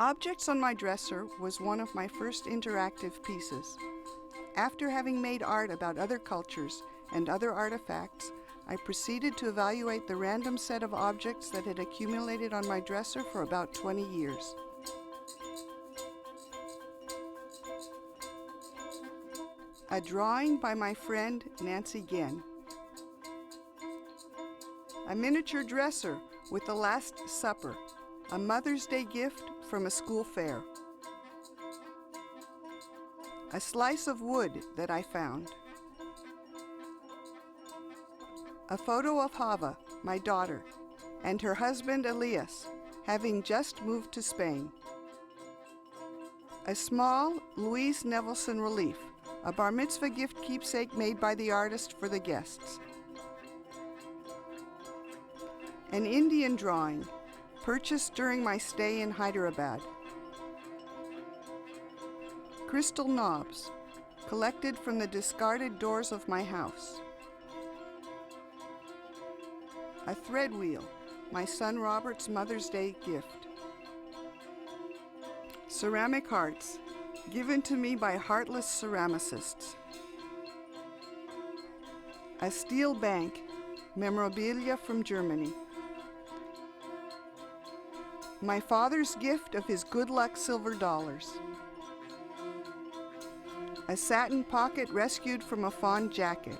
Objects on my dresser was one of my first interactive pieces. After having made art about other cultures and other artifacts, I proceeded to evaluate the random set of objects that had accumulated on my dresser for about 20 years. A drawing by my friend Nancy Genn. A miniature dresser with the Last Supper, a Mother's Day gift from a school fair. A slice of wood that I found. A photo of Hava, my daughter, and her husband Elias, having just moved to Spain. A small Louise Nevelson relief, a bar mitzvah gift keepsake made by the artist for the guests. An Indian drawing, purchased during my stay in Hyderabad. Crystal knobs, collected from the discarded doors of my house. A thread wheel, my son Robert's Mother's Day gift. Ceramic hearts, given to me by heartless ceramicists. A steel bank, memorabilia from Germany. My father's gift of his good luck silver dollars. A satin pocket rescued from a fawn jacket.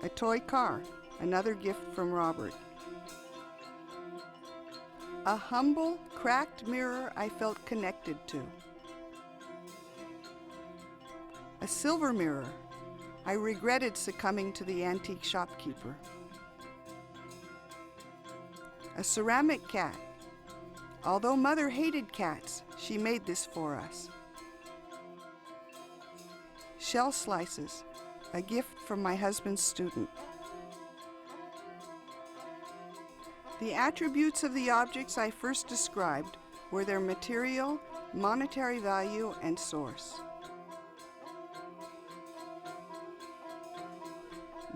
A toy car, another gift from Robert. A humble, cracked mirror I felt connected to. A silver mirror. I regretted succumbing to the antique shopkeeper. A ceramic cat. Although Mother hated cats, she made this for us. Shell slices, a gift from my husband's student. The attributes of the objects I first described were their material, monetary value, and source.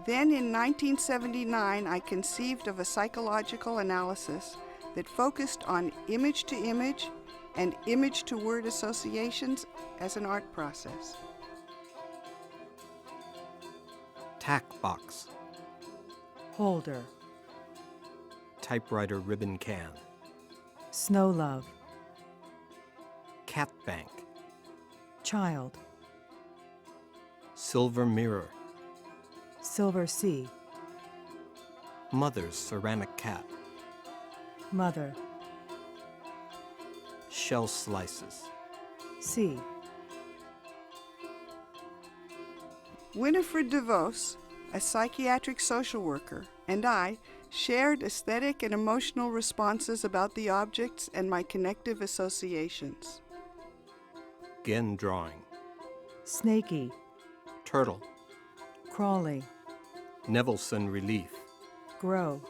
Then in 1979, I conceived of a psychological analysis that focused on image-to-image and image-to-word associations as an art process. Tack box. Holder. Typewriter ribbon can. Snow love. Cat bank. Child. Silver mirror. Silver sea. Mother's ceramic cat. Mother. Shell slices. Sea. Winifred DeVos, a psychiatric social worker, and I shared aesthetic and emotional responses about the objects and my connective associations. Genn drawing. Snaky. Turtle. Crawly. Nevelson relief. Grow.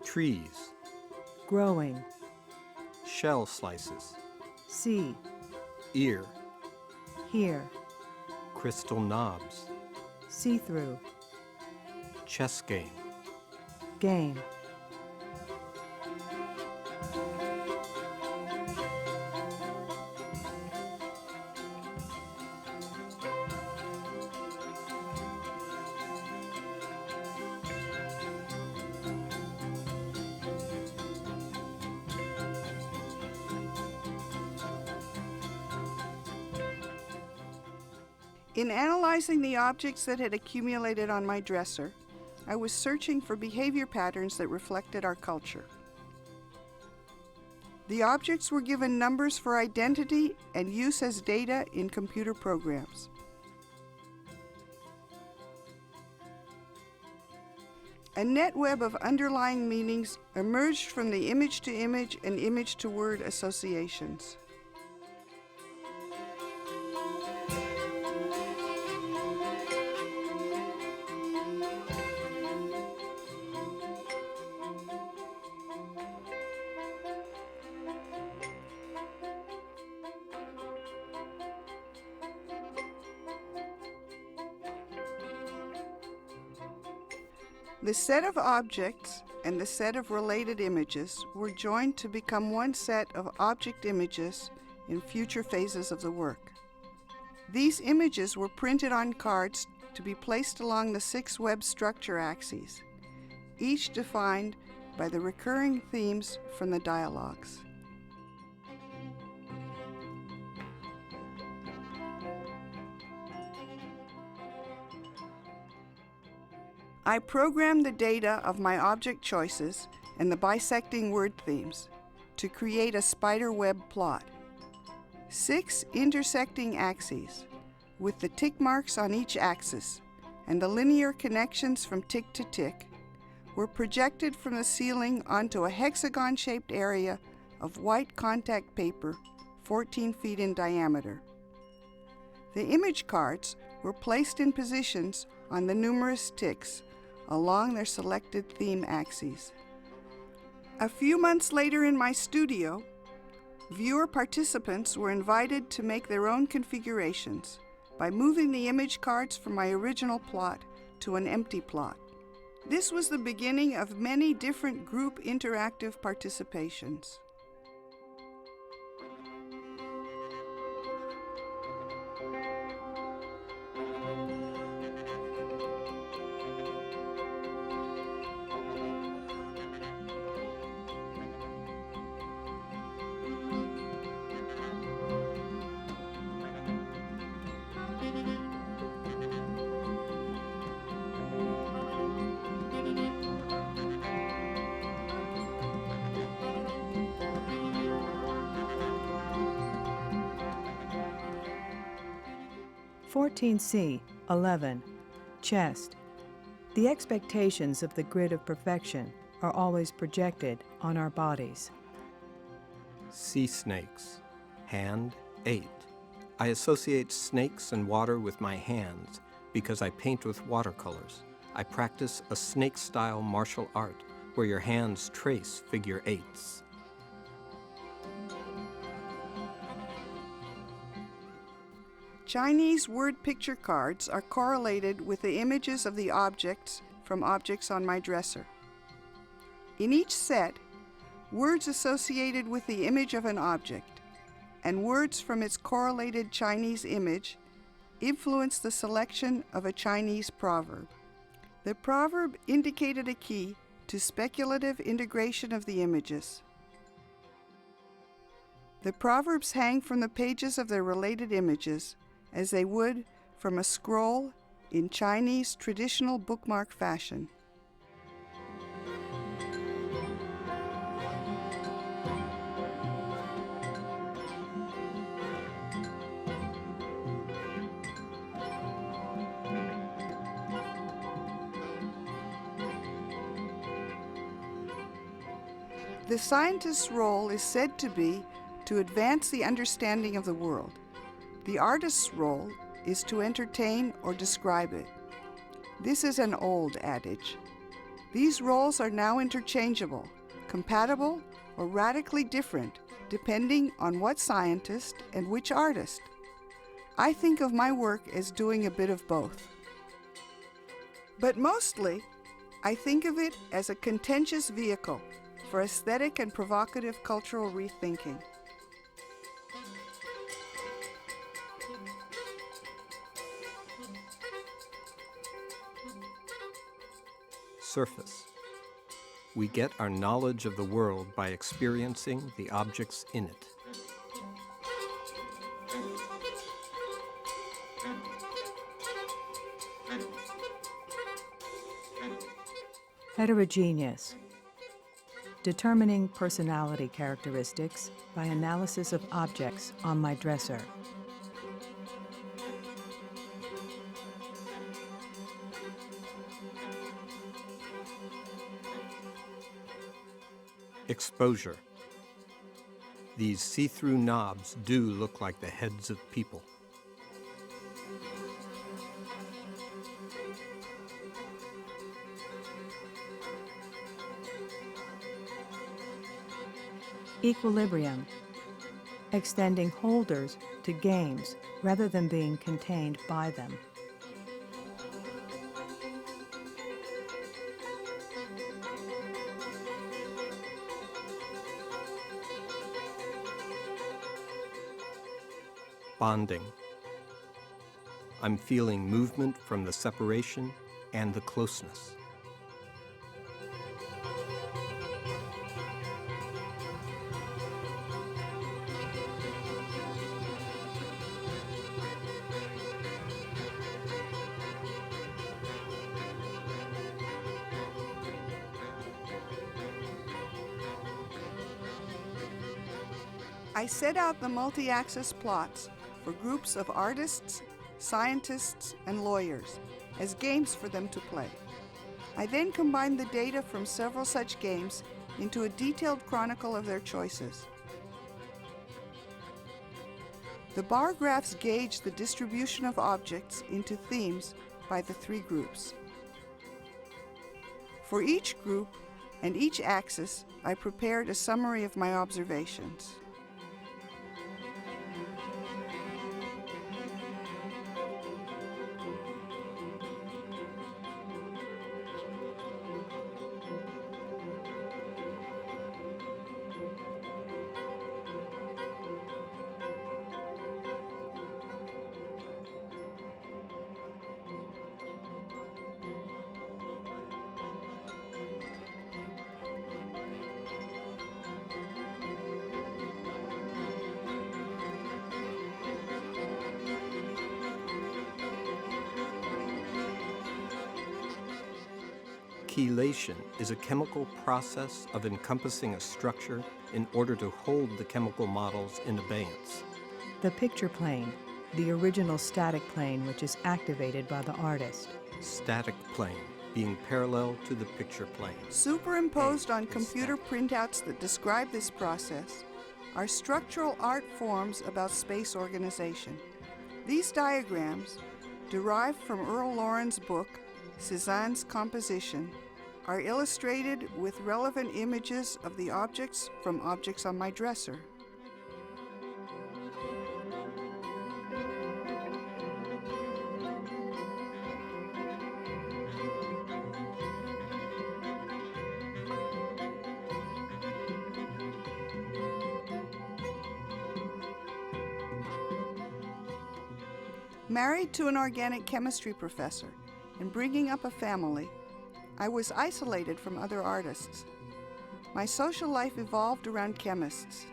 Trees. Growing. Shell slices. See. Ear. Hear. Crystal knobs. See-through. Chess game. Game. In analyzing the objects that had accumulated on my dresser, I was searching for behavior patterns that reflected our culture. The objects were given numbers for identity and use as data in computer programs. A netweb of underlying meanings emerged from the image-to-image and image-to-word associations. The set of objects and the set of related images were joined to become one set of object images in future phases of the work. These images were printed on cards to be placed along the 6 web structure axes, each defined by the recurring themes from the dialogues. I programmed the data of my object choices and the bisecting word themes to create a spider web plot. 6 intersecting axes, with the tick marks on each axis and the linear connections from tick to tick, were projected from the ceiling onto a hexagon-shaped area of white contact paper 14 feet in diameter. The image cards were placed in positions on the numerous ticks along their selected theme axes. A few months later in my studio, viewer participants were invited to make their own configurations by moving the image cards from my original plot to an empty plot. This was the beginning of many different group interactive participations. C 11. Chest. The expectations of the grid of perfection are always projected on our bodies. Sea snakes. Hand 8. I associate snakes and water with my hands because I paint with watercolors. I practice a snake-style martial art where your hands trace figure 8s. Chinese word picture cards are correlated with the images of the objects from objects on my dresser. In each set, words associated with the image of an object and words from its correlated Chinese image influence the selection of a Chinese proverb. The proverb indicated a key to speculative integration of the images. The proverbs hang from the pages of their related images as they would from a scroll in Chinese traditional bookmark fashion. The scientist's role is said to be to advance the understanding of the world. The artist's role is to entertain or describe it. This is an old adage. These roles are now interchangeable, compatible, or radically different, depending on what scientist and which artist. I think of my work as doing a bit of both. But mostly, I think of it as a contentious vehicle for aesthetic and provocative cultural rethinking. Surface. We get our knowledge of the world by experiencing the objects in it. Heterogeneous. Determining personality characteristics by analysis of objects on my dresser. Exposure. These see-through knobs do look like the heads of people. Equilibrium. Extending holders to games rather than being contained by them. bonding. I'm feeling movement from the separation and the closeness. I set out the multi-axis plots for groups of artists, scientists, and lawyers as games for them to play. I then combined the data from several such games into a detailed chronicle of their choices. The bar graphs gauge the distribution of objects into themes by the three groups. For each group and each axis, I prepared a summary of my observations. Chelation is a chemical process of encompassing a structure in order to hold the chemical models in abeyance. The picture plane, the original static plane which is activated by the artist. Static plane being parallel to the picture plane. Superimposed on computer printouts that describe this process are structural art forms about space organization. These diagrams, derived from Earl Lauren's book, Cézanne's Composition, are illustrated with relevant images of the objects from objects on my dresser. Married to an organic chemistry professor and bringing up a family, I was isolated from other artists. My social life evolved around chemists.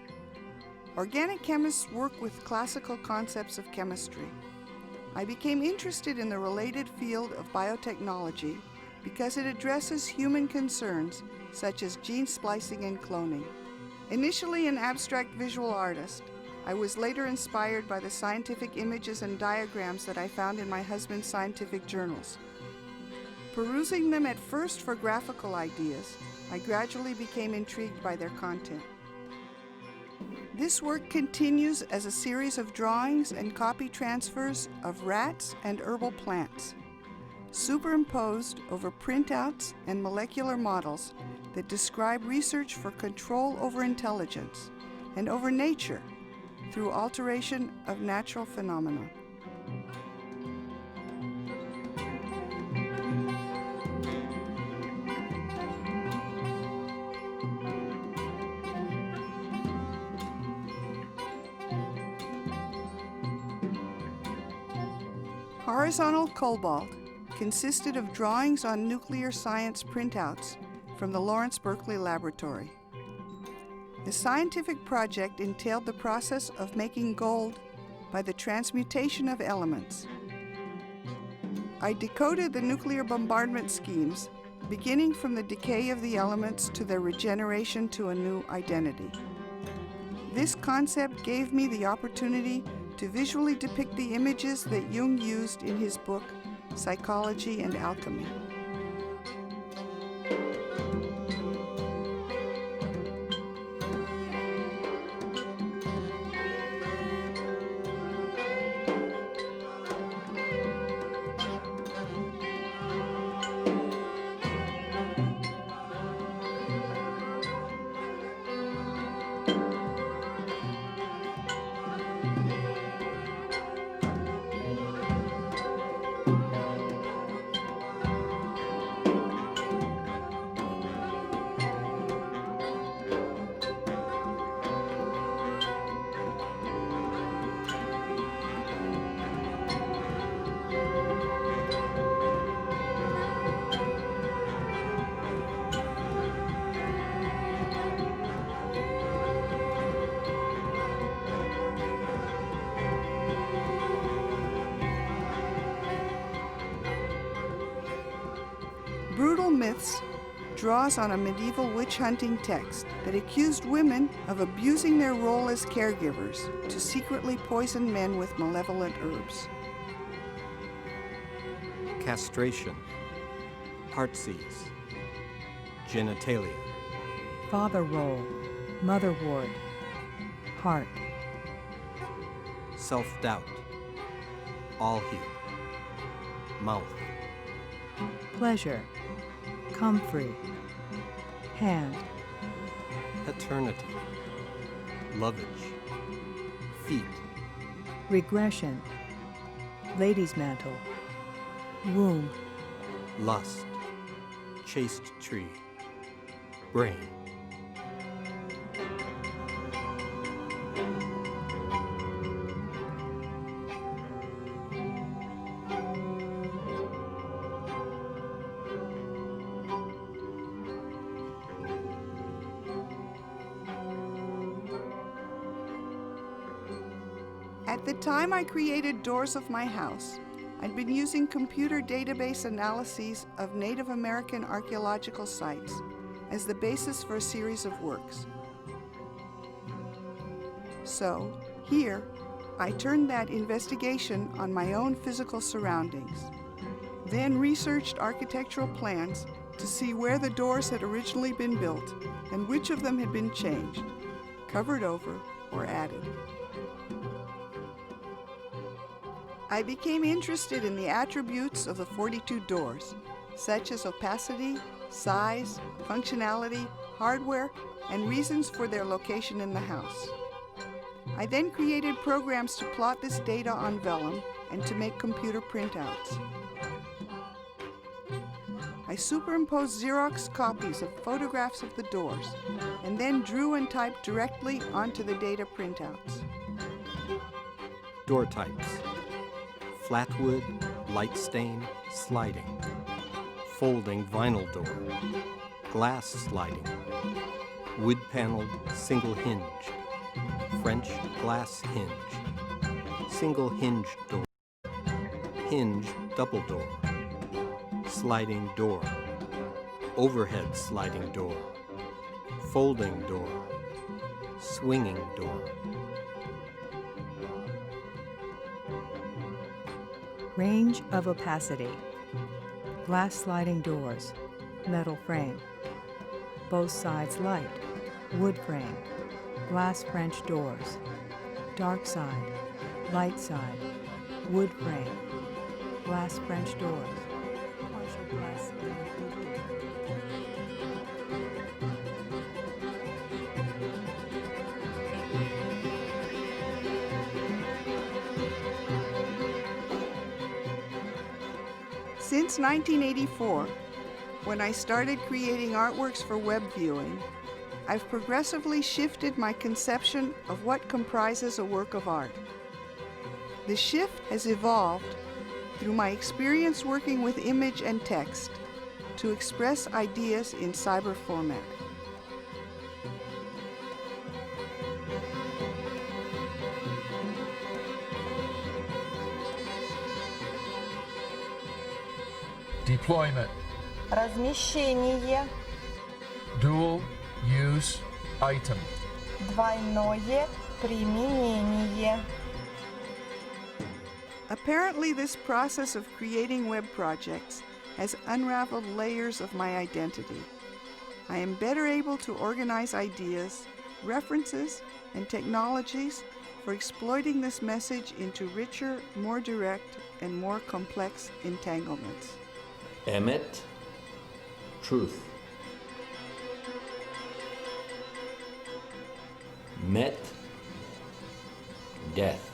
Organic chemists work with classical concepts of chemistry. I became interested in the related field of biotechnology because it addresses human concerns such as gene splicing and cloning. Initially an abstract visual artist, I was later inspired by the scientific images and diagrams that I found in my husband's scientific journals. Perusing them at first for graphical ideas, I gradually became intrigued by their content. This work continues as a series of drawings and copy transfers of rats and herbal plants, superimposed over printouts and molecular models that describe research for control over intelligence and over nature through alteration of natural phenomena. Horizontal Cobalt consisted of drawings on nuclear science printouts from the Lawrence Berkeley Laboratory. The scientific project entailed the process of making gold by the transmutation of elements. I decoded the nuclear bombardment schemes, beginning from the decay of the elements to their regeneration to a new identity. This concept gave me the opportunity to visually depict the images that Jung used in his book, Psychology and Alchemy. Myths draws on a medieval witch hunting text that accused women of abusing their role as caregivers to secretly poison men with malevolent herbs. Castration, heartsease, genitalia, Father role, mother ward, heart, self-doubt, all here, mouth, pleasure, comfrey, hand, eternity, lovage, feet, regression, lady's mantle, womb, lust, chaste tree, brain. At the time I created Doors of My House, I'd been using computer database analyses of Native American archaeological sites as the basis for a series of works. So, here, I turned that investigation on my own physical surroundings, then researched architectural plans to see where the doors had originally been built and which of them had been changed, covered over, or added. I became interested in the attributes of the 42 doors, such as opacity, size, functionality, hardware, and reasons for their location in the house. I then created programs to plot this data on vellum and to make computer printouts. I superimposed Xerox copies of photographs of the doors and then drew and typed directly onto the data printouts. Door types, flatwood, light stain, sliding, folding vinyl door, glass sliding, wood paneled single hinge, French glass hinge, single hinge door, hinge double door, sliding door, overhead sliding door, folding door, swinging door. range of opacity, glass sliding doors, metal frame, both sides light, wood frame, glass French doors, dark side, light side, wood frame, glass French doors, partial glass wood door. Since 1984, when I started creating artworks for web viewing, I've progressively shifted my conception of what comprises a work of art. The shift has evolved through my experience working with image and text to express ideas in cyber format. Deployment. Размещение. Dual use item. Двойное применение. Apparently, this process of creating web projects has unraveled layers of my identity. I am better able to organize ideas, references, and technologies for exploiting this message into richer, more direct, and more complex entanglements. Emet, truth. Met, death.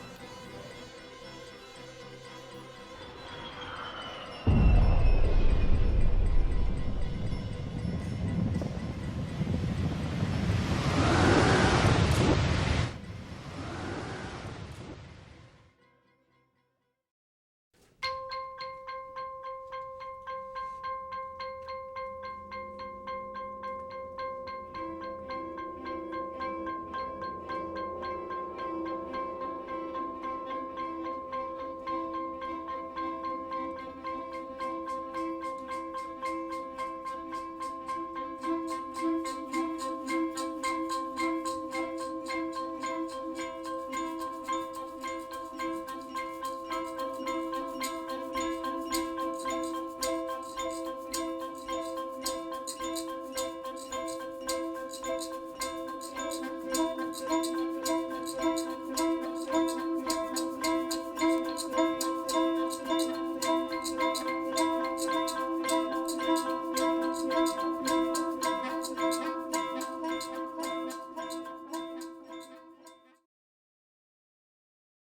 Thank you.